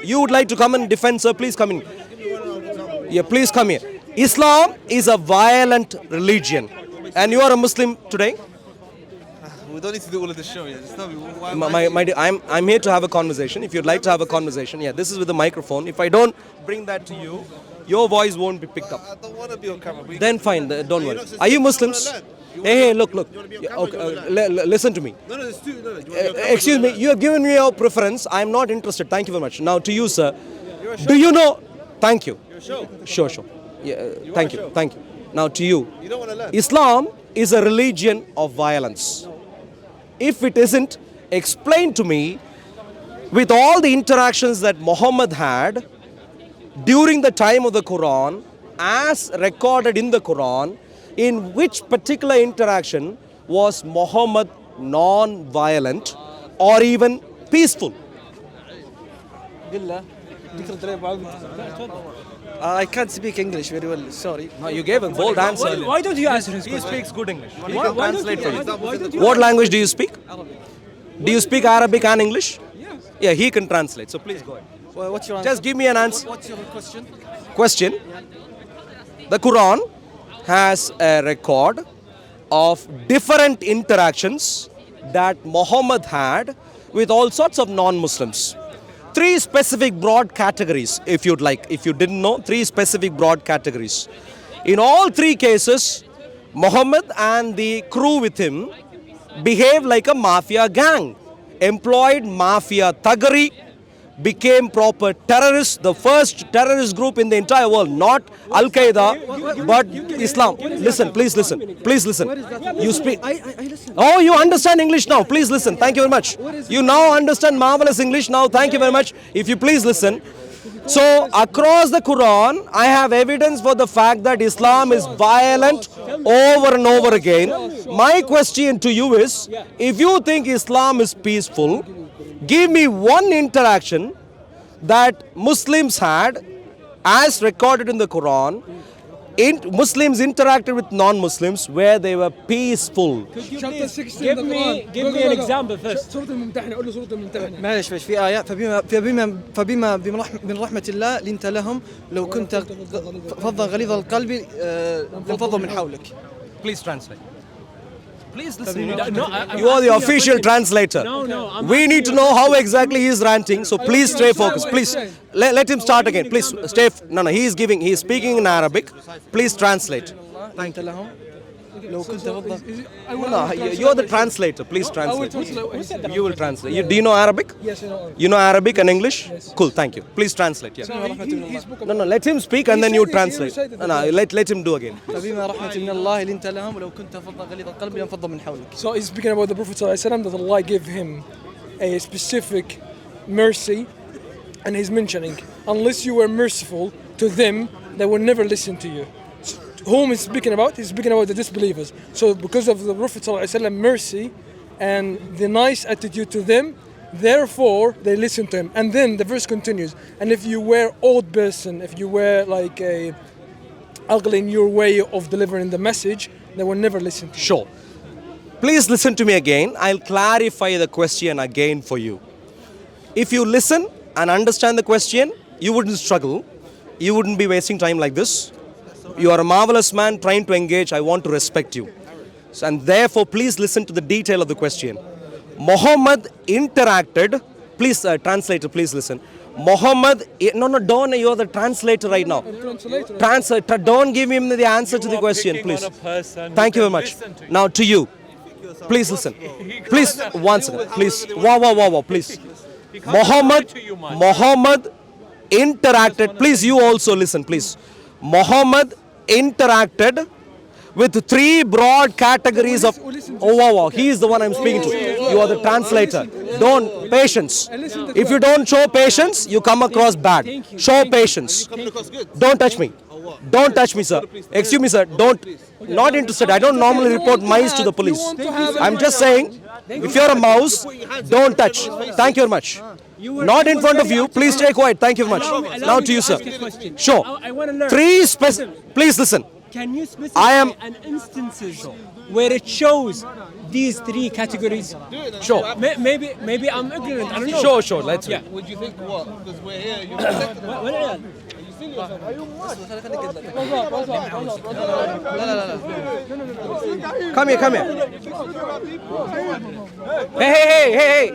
You would like to come and defend, sir? Please come in. Yeah, please come here. Islam is a violent religion. And you are a Muslim today? We don't need to do all of this show. Yeah. Just tell me why. My dear, I'm here to have a conversation. If you'd like to have a conversation, yeah, this is with the microphone. If I don't bring that to you, your voice won't be picked up. I don't want to be on camera. But Then fine, don't worry. Are you Muslims? Hey, look. Yeah, okay, listen to me. No, there's two. No, Excuse me, you have given me your preference. I'm not interested. Thank you very much. Now to you, sir. Do you know? Thank you. Sure. Yeah, thank you. Now to you. You don't want to learn. Islam is a religion of violence. If it isn't, explain to me, with all the interactions that Muhammad had during the time of the Quran, as recorded in the Quran, in which particular interaction was Muhammad non-violent or even peaceful? I can't speak English very well, sorry. No, you gave a bold answer. Why don't you answer his He question? speaks good English. He Why can don't translate you- for you. why don't you What language do you speak? Do you speak Arabic and English? Yes. Yeah, he can translate. So please go ahead. Well, what's your answer? Just give me an answer. What's your question? Question. The Quran has a record of different interactions that Muhammad had with all sorts of non-Muslims. Three specific broad categories, if you'd like. If you didn't know, three specific broad categories. In all three cases, Muhammad and the crew with him behaved like a mafia gang, employed mafia thuggery, became proper terrorists, the first terrorist group in the entire world, not Al-Qaeda, but Islam. Listen, please listen. You speak. I listen. Oh, you understand English now. Please listen. Thank you very much. You now understand marvelous English now. Thank you very much. If you please listen. So, across the Quran, I have evidence for the fact that Islam is violent over and over again. My question to you is, if you think Islam is peaceful, give me one interaction that Muslims had, as recorded in the Quran. Muslims interacted with non-Muslims where they were peaceful. Chapter 16 give me an example first. سورة الممتحنة قول له سورة الممتحنة معلش في آيات فبما من رحمة الله لنت لهم لو كنت فظا غليظ القلب لانفضوا من حولك. Please translate. Please listen. No, You are the official translator. No, We need to know how exactly he is ranting. So please stay focused. Please let him start again. Please stay. No. He is speaking in Arabic. Please translate. لنت لهم لو كنت فظا. No, you are the translator. Please translate. You will translate. Do you know Arabic? Yes, I know. You know Arabic and English? Cool. Thank you. Please translate. Yeah. He spoke No. Let him speak and then you translate. No. Let him do again. فبما رحمة من الله لنت لهم ولو كنت فظا غليظ القلب لانفضوا من حولك. So he's speaking about the Prophet ﷺ, that Allah gave him a specific mercy, and he's mentioning, unless you were merciful to them, they will never listen to you. So, whom he's speaking about? He's speaking about the disbelievers. So because of the Prophet ﷺ mercy and the nice attitude to them, therefore they listen to him. And then the verse continues, and if you were old person, if you were like a ugly in your way of delivering the message, they will never listen to you. Sure. Please listen to me again. I'll clarify the question again for you. If you listen and understand the question, you wouldn't struggle. You wouldn't be wasting time like this. You are a marvelous man trying to engage. I want to respect you. And therefore, please listen to the detail of the question. Muhammad interacted. Please, translator, please listen. Muhammad, don't, you're the translator right now. Translator, don't give him the answer to the question, please. Thank you very much. Now to you. Please listen. Please, one second. Please. Wow, please. Muhammad interacted. Please, you also listen, please. Muhammad interacted with three broad categories of. Oh, wow. He is the one I'm speaking to. You are the translator. Don't. Patience. If you don't show patience, you come across bad. Show patience. Don't touch me. Don't touch me, sir. Excuse me, sir. Don't. Not interested. I don't normally report mice to the police. I'm just saying, if you're a mouse, don't touch. Thank you very much. Not in front of you. Please stay quiet. Thank you very much. Now to you, sir. Sure. I want to learn. Please listen. Can you I am- specify an instances where it shows these three categories? Sure. Maybe I'm ignorant. I don't know. Sure. Let's Yeah. Would you think what? Because we're here. You're Come here. Hey.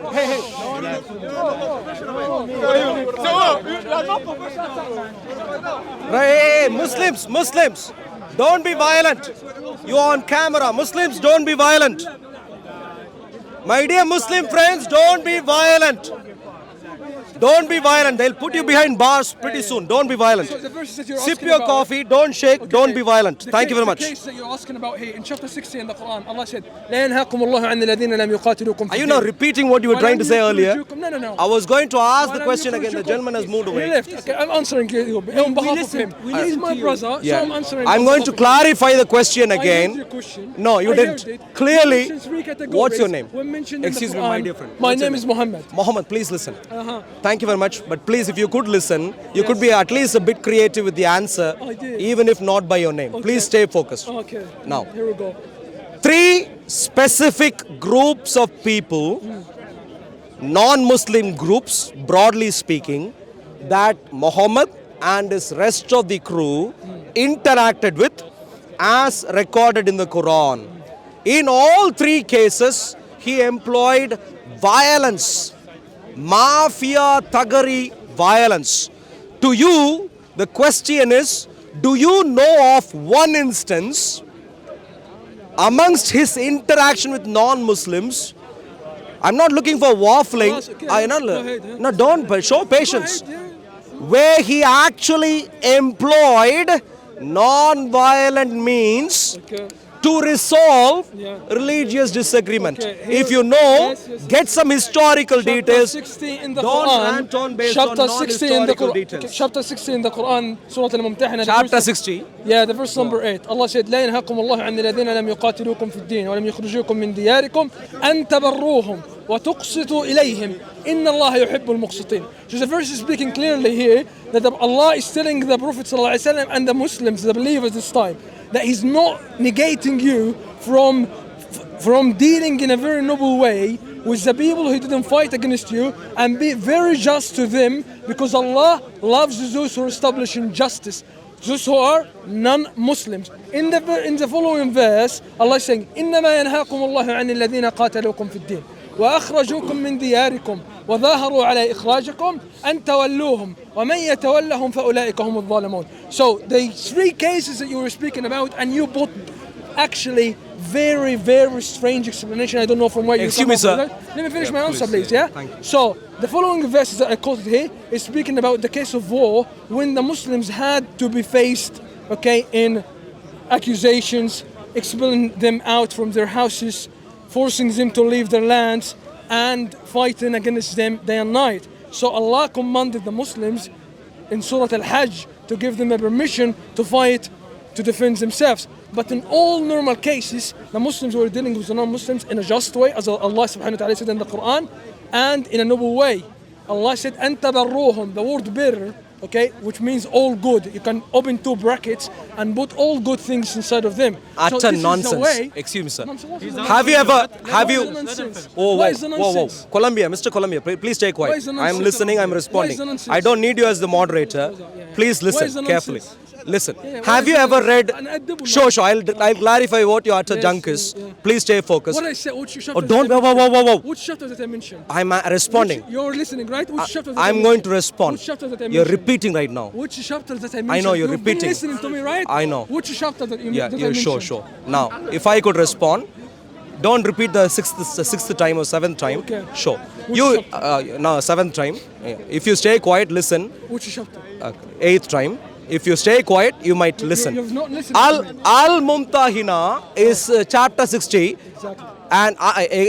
Hey, Muslims, don't be violent. You're on camera. Muslims, don't be violent. My dear Muslim friends, don't be violent. Don't be violent. They'll put you behind bars pretty soon. Don't be violent. So the verses that you're Sip asking your about- coffee. Don't shake. Don't be violent. Thank you very much. The case that you're asking about here in chapter 60 in the Quran, Allah said, لا ينهاكم الله عن الذين لم يقاتلوكم في Are you الدين. now repeating what you were trying to say earlier? No. I was going to ask the وَلَمْ question again. The يخرجوكم- gentleman has moved He away. left. Okay, I'm answering you on behalf of him. we He's listen my to you. brother, so I'm answering. I'm on going to behalf of him. clarify the question I heard again. your question. No, you I didn't. heard it. Clearly, The three categories what's your name? were mentioned in the Excuse me, my Quran. dear friend. My What's your name is Muhammad. Mohammed, please listen. Uh-huh. Thank you very much. But please, if you could listen, you could be at least a bit creative with the answer, I did. even if not by your name. Please stay focused. Okay. Now. Here we go. Three specific groups of people, non-Muslim groups, broadly speaking, that Muhammad and his rest of the crew interacted with as recorded in the Quran. In all three cases, he employed violence, mafia, thuggery, violence. To you, the question is, do you know of one instance amongst his interaction with non-Muslims? I'm not looking for waffling. Yes, okay. I know. Go ahead, yeah. No, don't. But show patience. Go ahead, Where he actually employed non-violent means Okay. to resolve Yeah. religious disagreement. Okay, here- If you know, Yes. get some historical Chapter details. 60 in the Don't Quran. rant on based chapter on 60 in the non-historical Quran. details. Okay, chapter 60 in the Quran, Surah Al-Mumtahina. Chapter 60. Yeah, the verse number 8. Allah said, لا ينهاكم الله عن الذين لم يقاتلوكم في الدين ولم يخرجوكم من دياركم أن تبروهم وتقسطوا إليهم إن الله يحب المقسطين. So the verse is speaking clearly here that Allah is telling the Prophet ﷺ and the Muslims, the believers this time, that He's not negating you from dealing in a very noble way with the people who didn't fight against you and be very just to them because Allah loves those who are establishing justice, those who are non-Muslims. In the following verse, Allah is saying, إنما ينهاكم الله عن الذين قاتلوكم في الدين وأخرجوكم من دياركم وظاهروا على إخراجكم أن تولوهم ومن يتولهم فأولئك هم الظالمون. So the three cases that you were speaking about, and you both actually very, very strange explanation. I don't know from where you Excuse come me, up sir. with that. Let me finish my answer, please. yeah. Yeah. Thank you. So the following verses that I quoted here is speaking about the case of war when the Muslims had to be faced, okay, in accusations, expelling them out from their houses, forcing them to leave their lands, and fighting against them day and night. So Allah commanded the Muslims in Surah Al-Hajj to give them a permission to fight to defend themselves. But in all normal cases, the Muslims were dealing with the non-Muslims in a just way, as Allah subhanahu wa ta'ala said in the Quran, and in a noble way. Allah said, أَن تَبَرُّوهُم, the word better, okay, which means all good. You can open two brackets and put all good things inside of them. Utter this is the nonsense. way- Excuse me, sir. Nonsense, what is the Have you ever, have Why you, is the nonsense? oh, Why whoa, is the whoa, whoa, nonsense? Colombia, Mr. Colombia, please stay Why quiet. is the I'm nonsense? listening, I'm Why is responding. the nonsense? I don't need you as the moderator. Please Why is listen the carefully. nonsense? Listen, Yeah, why have is you the ever read, nonsense? sure, I'll clarify what your utter Yes, junk is. yeah. Please stay focused. What I said, which chapter Oh, don't, did I whoa, whoa, whoa, whoa. Which chapter did I mention? I'm responding. You're listening, right? Which chapter did I I'm mention? going to respond. Which chapter did I You're mention? repeating right now. Which chapter that I mentioned? I know, you're You've been repeating. listening to me, right? I know. Which chapter that you Yeah, that I you're sure, mentioned? sure. Now, if I could respond, don't repeat the sixth time or seventh time. Okay. Sure. Which You, chapter? no, seventh time. Yeah. If you stay quiet, listen. Which chapter? Eighth time. If you stay quiet, you might listen. You've not listened to me. Al-Mumtahina is chapter 60. Exactly. And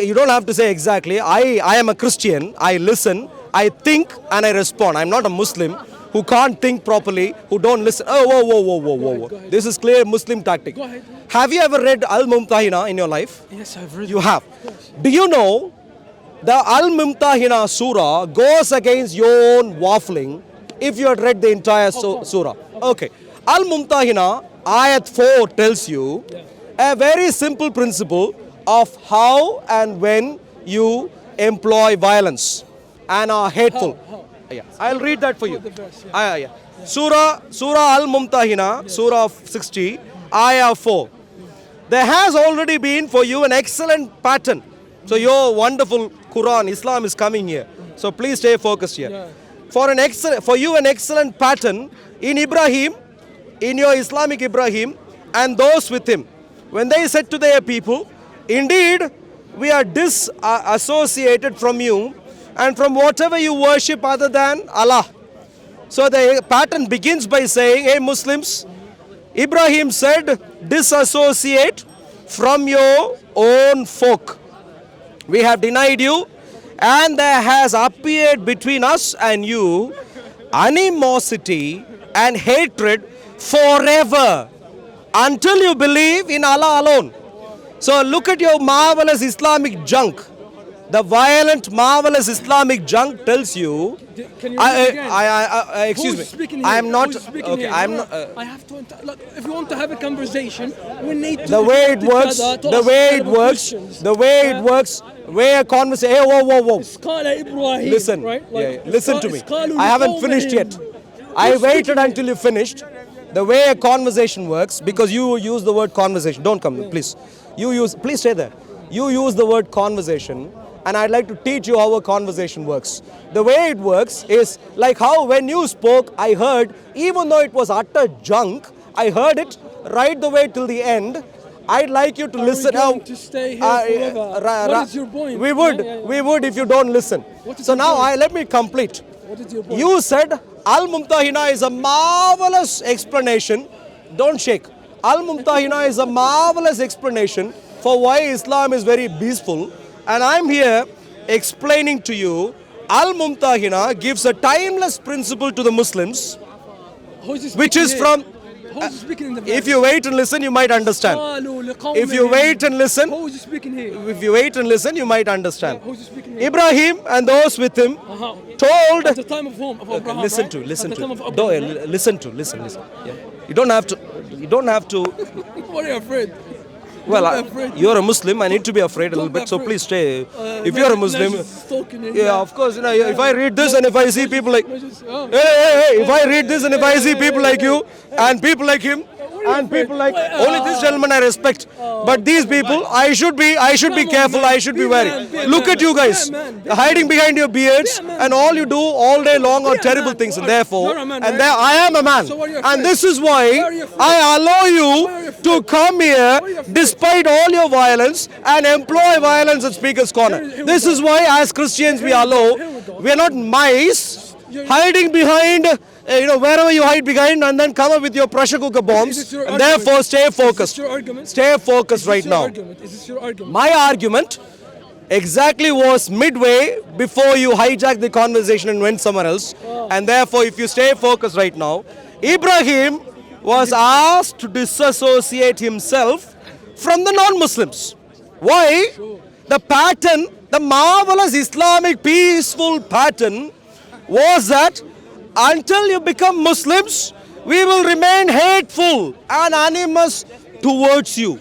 you don't have to say exactly. I am a Christian. I listen, I think, and I respond. I'm not a Muslim who can't think properly, who don't listen. Oh, whoa. go ahead. This is clear Muslim tactic. Go ahead. Have you ever read Al-Mumtahina in your life? Yes, I've read You it. have. Do you know the Al-Mumtahina surah goes against your own waffling if you had read the entire surah? Okay. Al-Mumtahina, ayat 4 tells you, a very simple principle of how and when you employ violence and are hateful. How? Yeah, I'll read that for you. the verse, Yeah. Surah Al-Mumtahina, Surah 60, Ayah 4. There has already been for you an excellent pattern. So your wonderful Quran, Islam is coming here. So please stay focused here. Yeah. For you an excellent pattern in Ibrahim, in your Islamic Ibrahim, and those with him. When they said to their people, indeed, we are disassociated from you and from whatever you worship other than Allah. So the pattern begins by saying, hey Muslims, Ibrahim said, disassociate from your own folk. We have denied you, and there has appeared between us and you animosity and hatred forever until you believe in Allah alone. So look at your marvelous Islamic junk. The violent, marvelous Islamic junk tells you. Can you read again? Excuse Who's me. speaking I here? am not. Who's speaking Okay, here? I am No, not. I have to. Look, if you want to have a conversation, we need to. The way it works. The way it works. The way it works. Where a conversation. Hey, whoa. قال إبراهيم, Listen. right? Yeah, listen to me. قالوا I haven't لقومهم. finished yet. I waited until you finished. The way a conversation works, because you use the word conversation. Don't come, please. Please stay there. You use the word conversation, and I'd like to teach you how a conversation works. The way it works is like how when you spoke, I heard, even though it was utter junk, I heard it right the way till the end. I'd like you to listen. Are we going to stay here forever? What is your point? We would, Yeah. we would if you don't listen. What is So your now point? let me complete. What is your point? You said Al-Mumtahina is a marvelous explanation. Don't shake. Al-Mumtahina is a marvelous explanation for why Islam is very peaceful. And I'm here explaining to you Al-Mumtahina gives a timeless principle to the Muslims, Who's speaking which is here? from. Who's speaking in the If you wait and listen, you might understand. قالوا لقومهم. If you wait and listen, Who's speaking here? if you wait and listen, you might understand. Who's speaking here? Ibrahim and those with him Uh-huh. told. At the time of whom? Of Abraham, Listen right? to, listen At the time to. of Don't, Abraham, right? listen. Yeah. You don't have to. What are you afraid? Well, Don't be afraid. you're a Muslim. I need to be afraid a little Don't be bit. So afraid. please stay. If Najis- you're a Muslim, Najis is talking in yeah, there. of course. You know, if I read this and if I see people like, Najis, oh. hey, if I read this and if I see people like you and people like him and people like only this gentleman I respect, but these people I should be Come on, careful. man. I should be Be a wary. man, be a Look man. at you guys Be a man, be a hiding behind your beards Be a man. and all you do all day long are Be a terrible man. things, and You're therefore a man, and right? there I am a man, So why are you and afraid? this is why Why are you afraid? I allow Why are you you afraid? to come here Why are you afraid? despite all your violence and employ violence at Speaker's Corner. Here we This go. is why as Christians we Here we go, allow, here we go. we are not mice You're- hiding behind, wherever you hide behind and then come up with your pressure cooker Is bombs, this your and argument? therefore stay Is this focused. your argument? Stay focused Is this right your now. argument? Is this your argument? My argument exactly was midway before you hijacked the conversation and went somewhere else. And therefore, if you stay focused right now, Ibrahim was asked to disassociate himself from the non-Muslims. Why? The pattern, the marvelous Islamic peaceful pattern was that until you become Muslims, we will remain hateful and animus towards you.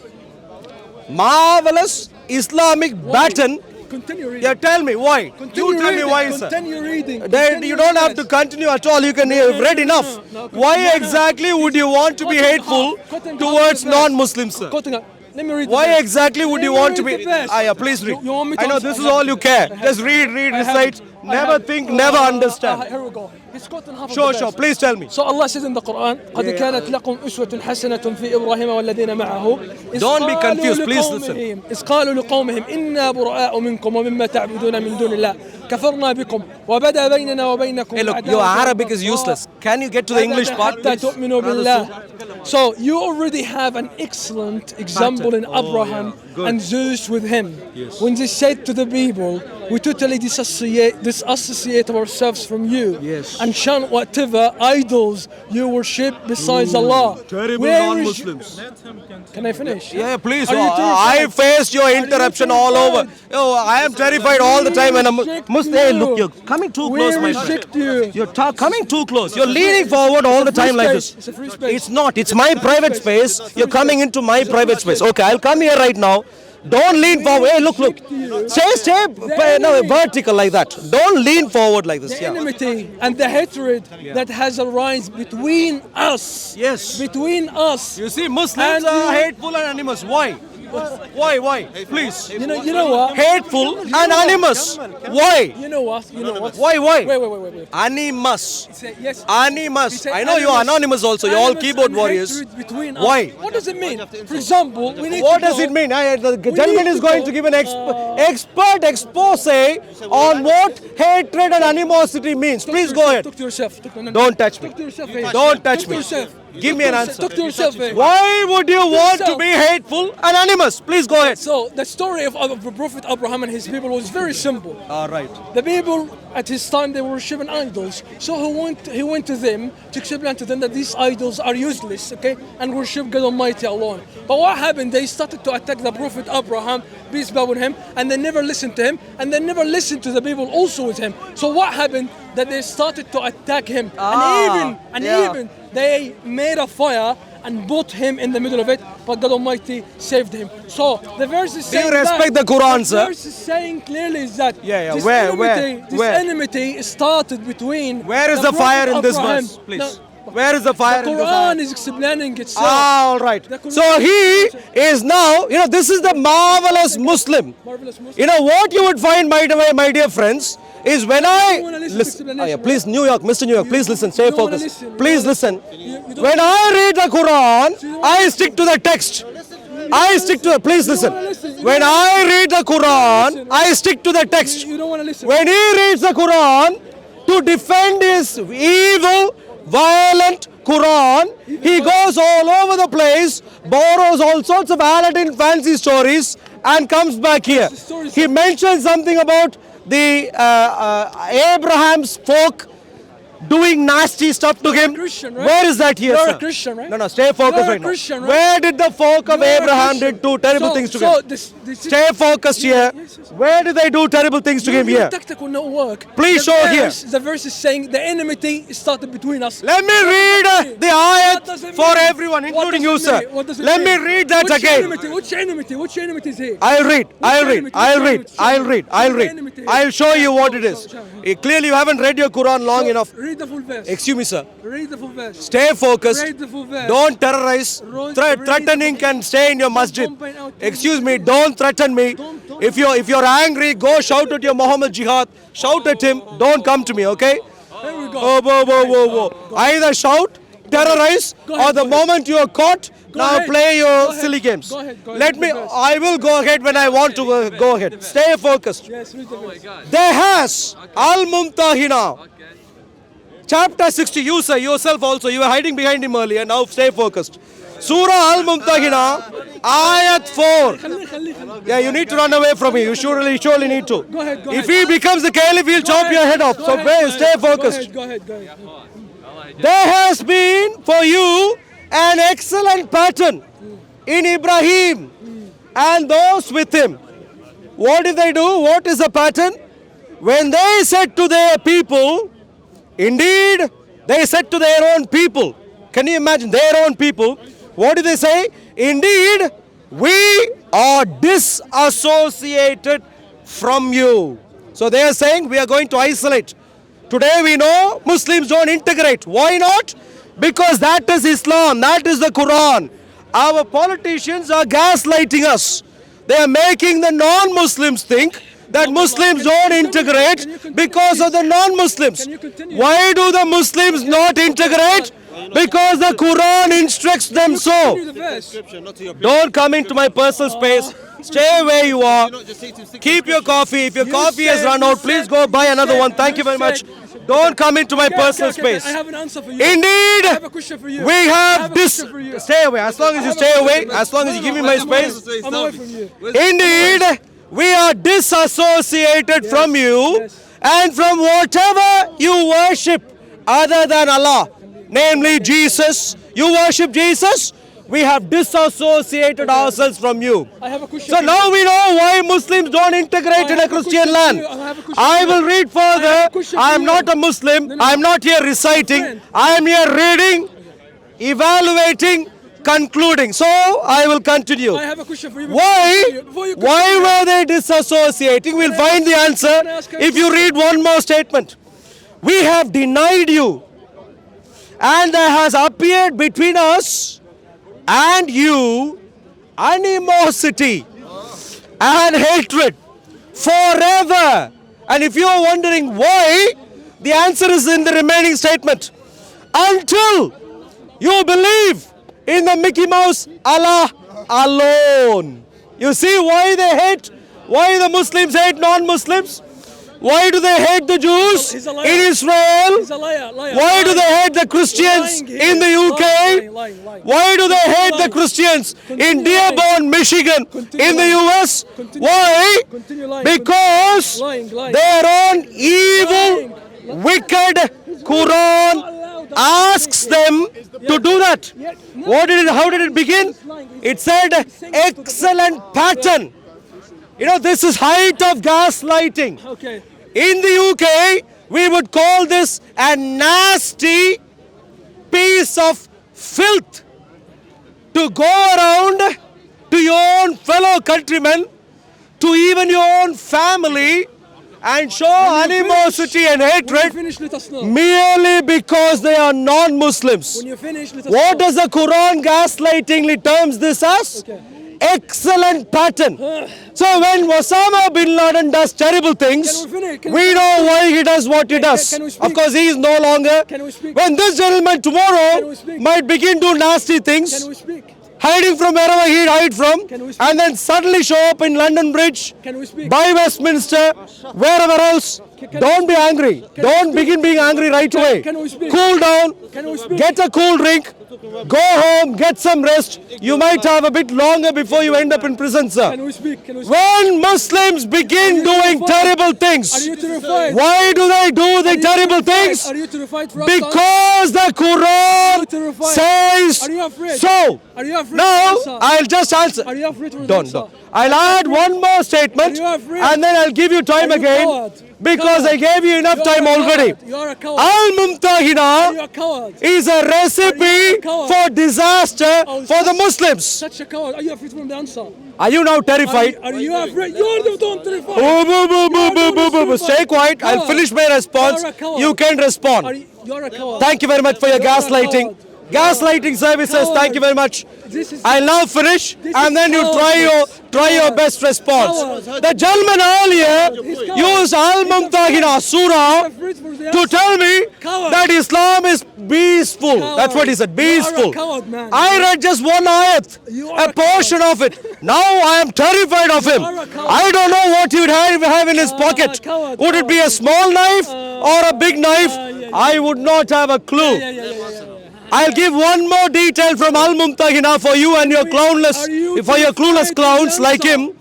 Marvelous Islamic pattern. Continue reading. Yeah, tell me why. Continue You tell me reading. why, sir. Continue reading. Then Continue you don't have reading. to continue at all. You can have read enough. No, Why no. exactly would you want to be Cut and hateful half. Cut and half towards the verse. non-Muslims, sir? Cutting out. Let me read the Why verse. exactly would Let you me want to read be? the verse. Yeah, please read. You want me to I know answer? this is I have all it. you care. I have Just it. read, I have recite. it. I Never have it. think, never understand. Here we go. He's gotten half of Sure, the sure. verse. Please tell me. So Allah says in the Quran, قد كانت لكم أسوة حسنة في إبراهيم والذين معه. إذ Don't be قالوا confused, please لقومهم- إذ قالوا لقومهم إنا براء منكم ومما تعبدون من دون الله كفرنا بكم وبدا بيننا وبينكم Hey, look, العداوة your Arabic is والبغضاء useless. Can you get to the English part, حتى please? تؤمنوا بالله. So you already have an excellent example in Abraham Good. and Zeus with him. When they said to the people, we totally disassociate ourselves from you. Yes. And chant whatever idols you worship besides Allah. Terrible Where is- non-Muslims. Can I finish? Yeah, please. Are you I terrified? faced your Are you interruption all over. terrified? Oh, I am terrified all the time when I'm reject Muslim. Hey, you. look, you're coming too We close, my friend. reject you. You're coming too close. You're leaning forward all the It's a free time like space. this. It's a free space. It's not. It's my private space. You're coming into my private space. Okay, I'll come here right now. Don't lean forward. Hey, look. Stay no, vertical like that. Don't lean forward like this. The Yeah. enmity and the hatred that has arisen between us. Yes. Between us. You see, Muslims And are you- hateful and animous. Why? Why? Please. You know what? Hateful and animus. Why? You know what? Why? Wait. Animus. Say, yes. Animus. Say I know you are anonymous also. You're all Animus keyboard and warriors. hatred between us. Why? What does it mean? For example, we need What to does go- it mean? The need gentleman to is going go- to give an expert expose on what hatred and animosity means. Please go ahead. Talk to yourself. No. Don't touch me. Talk to yourself. eh? Don't touch Talk me. to yourself. Give me an answer. Talk to yourself. eh? Why would you want to yourself. be hateful and animus? Please go ahead. So the story of the Prophet Abraham and his people was very simple. All right. The people at his time they were worshiping idols. So he went to them to explain to them that these idols are useless, okay, and worship God Almighty alone. But what happened? They started to attack the Prophet Abraham, peace be upon him, and they never listened to him, and they never listened to the people also with him. So what happened? That they started to attack him, and even they made a fire and put him in the middle of it, but God Almighty saved him. So the verse is saying respect that, the Quran, sir? The verse is saying clearly is that Yeah. this Where? enmity started between. Where is the Prophet fire in this Abraham- verse, please? No, Where is the fire the in this Quran verse? is explaining itself. All right. The Quran So he is now, this is the marvelous Muslim. Marvelous Muslim. You know what you would find, my dear friends, is when I wanna listen to listen. explanation, Please, New York, Mr. New York, please listen. Stay you don't wanna focused. listen, you Please don't- listen. you don't- When I read the Quran, I stick to the text. I stick to it. Please listen. wanna listen, you When don't I read the Quran, listen. I stick to the text. You don't want to listen. When he reads the Quran to defend his evil, violent Quran, he goes all over the place, borrows all sorts of Aladdin fancy stories, and comes back here. stories He mentions something about the Abraham's folk doing nasty stuff to him. Christian, right? Where is that here, You're a sir? Christian, right? No, stay focused You're a right Christian, now. right? Where did the folk of You are a Abraham Christian. did do terrible things to him? this Stay focused here. Where did they do terrible things to him your here? tactic will not work. Please The show here. verse- The verse is saying the enmity started between us. Let me read the What does ayat it for mean? everyone, What including does you, it sir. mean? What does it Let me mean? read that Which again. Enmity? Which enmity? Which enmity is here? I'll read. enmity? I'll read. I'll show you what it is. Clearly, you haven't read your Quran long enough. Read the full verse. Excuse me, sir. Read the full verse. Stay focused. Read the full verse. Don't terrorize. Read Threatening the- can stay in your masjid. Don't point out- Excuse me. Don't threaten me. Don't- If you're angry, go shout at your Muhammad Jihad. Shout at him. Don't come to me. Okay? Here we go. Oh, whoa. Either shout, terrorize, Go ahead, or the go ahead. moment you are caught, Go now ahead. play Go your ahead. silly games. Go ahead. Let me. Go ahead. I will go ahead when I want to go ahead. Stay focused. Yes, read the verse. There has Al Mumtahina. Chapter 60. You say yourself also. You were hiding behind him earlier. Now stay focused. Surah Al Mumtahina, Ayat 4. خليه. Yeah, you need to run away from me. You surely need to. Go ahead, go If ahead. he becomes the caliph, he'll Go chop ahead. your head off. Go So ahead. stay focused. Go ahead. There has been for you an excellent pattern in Ibrahim and those with him. What did they do? What is the pattern? When they said to their people, indeed, they said to their own people. Can you imagine their own people? What did they say? Indeed, we are disassociated from you. So they are saying we are going to isolate. Today we know Muslims don't integrate. Why not? Because that is Islam, that is the Quran. Our politicians are gaslighting us. They are making the non-Muslims think that Muslims don't integrate because of the non-Muslims. Can you continue? Why do the Muslims not integrate? Because the Quran instructs them so. Continue the verse. Don't come into my personal space. Stay where you are. Keep your coffee. If your coffee has run out, please go buy another one. Thank you very much. Don't come into my personal space. I have an answer for you. Indeed, I have a question for you. we I have a this. question for you. Stay away. As long as you stay away, as long as you give me my space. I'm away from you. Indeed, we are disassociated from you and from whatever you worship other than Allah, namely Jesus. You worship Jesus, we have disassociated ourselves from you. I have a question. So now we know why Muslims don't integrate in a Christian land. I will read further. I am not a Muslim. I am not here reciting. I am here reading, evaluating, concluding. So I will continue. I have a question for you. Why? Before you Why continue, were they disassociating? We'll find the answer if you read one more statement. We have denied you, and there has appeared between us and you animosity and hatred forever. And if you are wondering why, the answer is in the remaining statement. Until you believe in the Mickey Mouse Allah alone. You see why they hate? Why the Muslims hate non-Muslims? Why do they hate the Jews He's a in liar. Israel? He's a liar. Why do they hate the Christians Lying. in the UK? Lying. Why do they hate the Lying. Christians in Continue Dearborn, Michigan, Continue in the lying. US? Continue Why? Continue lying. Because Lying. their own evil, wicked Quran asks them to do that. How did it begin? It said, excellent pattern. You know, this is height of gaslighting. Okay. In the UK, we would call this a nasty piece of filth to go around to your own fellow countrymen, to even your own family, and show animosity and When you hatred finish, let us know. merely because they are non-Muslims. When you finish, let us What know. does the Quran gaslightingly terms this as? Okay. Excellent pattern. So when Osama bin Laden does terrible things, Can we finish? Can we we- know why he does what he does. can we speak? Of course, he is no longer. Can we speak? When this gentleman Can tomorrow we speak? might begin do nasty things, Can we speak? hiding from wherever he'd hide from, Can we speak? and then suddenly show up in London Bridge, Can we speak? by Westminster, wherever else. Can- Don't be angry. Can Don't we speak? begin being angry right away. Can we speak? Cool down. Can we speak? Get a cool drink. Go home. Get some rest. You might have a bit longer before you end up in prison, sir. Can we speak? Can we speak? When Muslims begin doing terrible Are things, you terrified? why do they do the Are you terrible terrified? things? Are you terrified for us? Are Because the you Quran terrified? says Are you afraid? so. Are you afraid? Now, to answer? I'll just answer. Are you afraid to Don't. answer? I'll add one more statement, Are you afraid? and then I'll give you time Are you again, coward? because I Coward. gave you enough You are time a already. coward. You are a coward. Al You Mumtahina are a coward. is a recipe Are you a coward? for disaster Oh, for the Muslims. Such a coward. Are you afraid from the answer? Are you now terrified? Are you afraid? You're the one terrified. Oh, boo, boo, boo, You are boo, the boo, one boo, boo. terrified. Stay quiet. I'll Coward. finish my response. You're a coward. You can respond. You're a coward. Thank you very much for your You're a gaslighting. coward. Gaslighting services, Coward. thank you very much. This is- I'll now finish, This and is then you cowardice. try your Coward. best response. Coward. The gentleman earlier He's coward. used Al Mumtahina Surah Afraid for the to answer. tell me Coward. that Islam is peaceful. Coward. That's what he said, You are a peaceful. coward, man. I read just one ayat, You are a a portion of it. Now I am terrified of him. are a coward. I don't know what he would have in his pocket. coward, Would it be a small knife or a big knife? yeah. I would not have a clue. Yeah. I'll give one more detail from Al Mumtahina for you and your Are you for your clueless terrified clowns to like answer? him.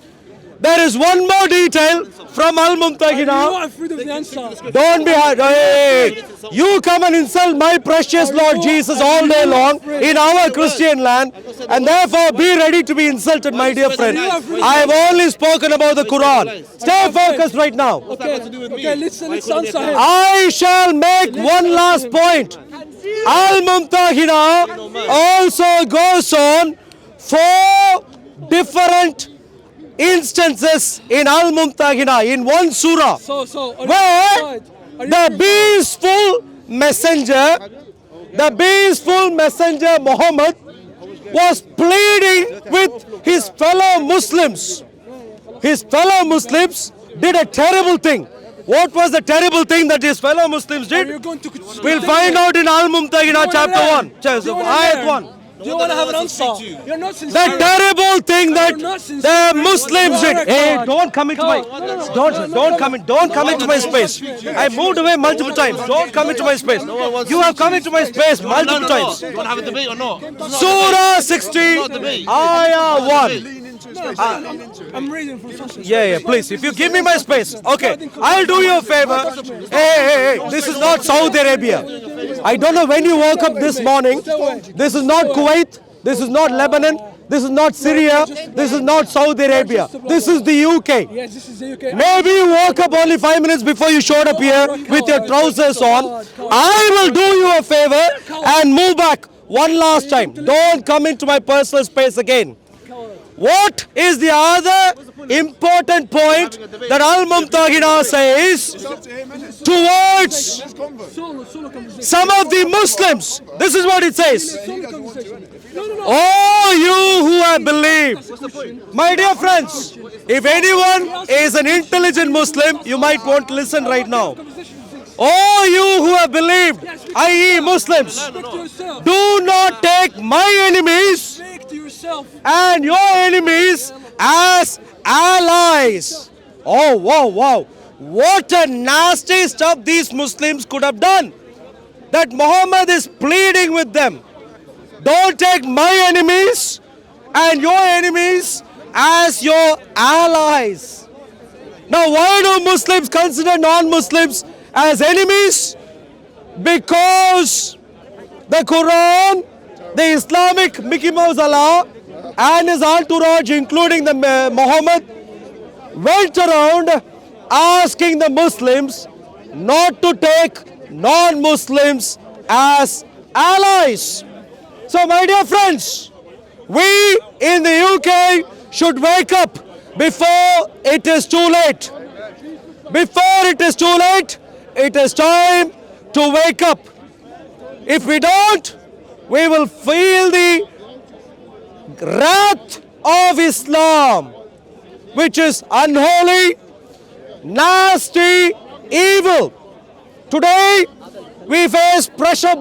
There is one more detail from Al You Mumtahina. are afraid of the answer. Don't be hard. Hey, you come and insult my precious Lord Jesus all day long in our Christian land, and therefore be ready to be insulted, my dear friend. I have only spoken about the Quran. Stay focused right now. Okay, let's answer him. I shall make one last point. Al Mumtahina also goes on 4 different instances in Al Mumtahina in one surah, So, are you where terrified? Are you the peaceful messenger Muhammad was pleading with his fellow Muslims. His fellow Muslims did a terrible thing. What was the terrible thing that his fellow Muslims Are you did? going to We'll find out in Al Mumtahina chapter 1, ayat 1. Do you want to have an answer? You're not The sincere. terrible thing that You're not sincere. the Muslims You're did. a Hey, coward. don't come into my don't come into my space. I moved away multiple times. Don't come into my space. You have come into my space multiple times. You want to have a debate or not? Surah 60, Ayah 1. I'm reading from social. Yeah, please. If you give me my space. Okay, I'll do you a favor. Hey. This is not Saudi Arabia. I don't know when you woke up this morning. This is not Kuwait. This is not Lebanon. This is not Syria. This is not Saudi Arabia. This is the UK. Yes, this is the UK. Maybe you woke up only 5 minutes before you showed up here with your trousers on. I will do you a favor and move back one last time. Don't come into my personal space again. What is the other important point that Al-Mumtahina says towards some of the Muslims? This is what it says. Oh, you who have believed. My dear friends, if anyone is an intelligent Muslim, you might want to listen right now. Oh, you who have believed, i.e. Muslims, do not take my enemies and your enemies as allies. Oh, wow. What a nasty stuff these Muslims could have done. That Muhammad is pleading with them. Don't take my enemies and your enemies as your allies. Now, why do Muslims consider non-Muslims as enemies? Because the Quran, the Islamic Mickey Mouse Allah and his entourage, including the Muhammad, went around asking the Muslims not to take non-Muslims as allies. So, my dear friends, we in the UK should wake up before it is too late. Before it is too late, it is time to wake up. If we don't, we will feel the wrath of Islam, which is unholy, nasty, evil. Today, we face pressure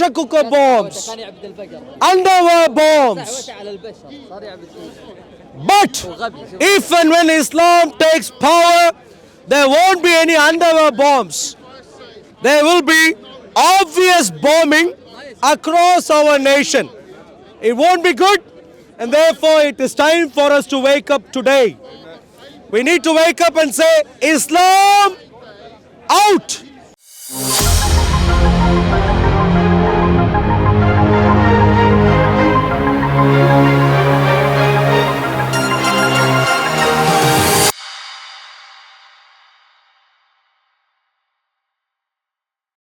cooker bombs, underwear bombs. But if and when Islam takes power, there won't be any underwear bombs. There will be obvious bombing across our nation. It won't be good, and therefore it is time for us to wake up today. We need to wake up and say, Islam out!